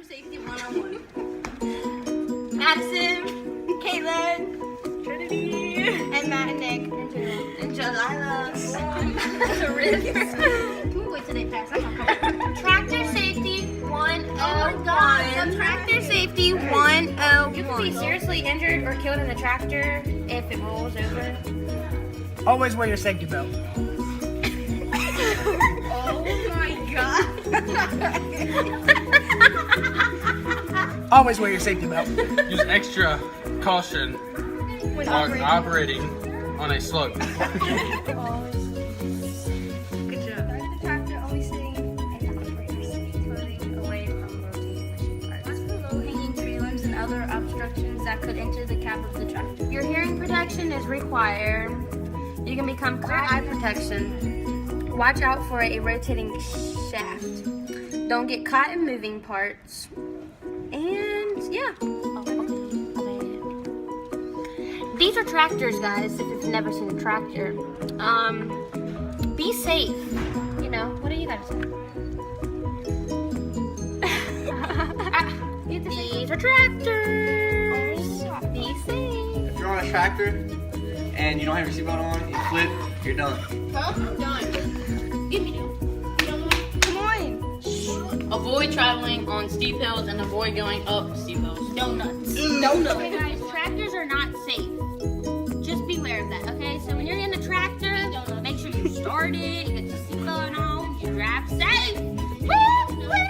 Safety 101. Madison, Caitlin, Trinity, and Matt and Nick, and Jalila. Can we wait till they pass? I'm not coming. Tractor safety 101. Oh my God. Tractor safety 101. You can be seriously injured or killed in the tractor if it rolls over. Always wear your safety belt. Oh my God. Always wear your safety belt. Use extra caution When on operating on a slope. Good job. The tractor always staying and operator seat, turning away from rotating machine parts. Watch for low-hanging tree limbs and other obstructions that could enter the cab of the tractor. Your hearing protection is required. You can become caught. Eye protection. Watch out for a rotating shaft. Don't get caught in moving parts. And yeah. These are tractors, guys, if you've never seen a tractor. Be safe. You know, what do you gotta say? These are tractors. Be safe. If you're on a tractor and you don't have your seatbelt on, you flip, you're done. Huh? I'm done. Give me them. Come on. Avoid traveling on steep hills and avoid going up steep hills. Donuts. Donuts. Okay, guys, tractors are not safe.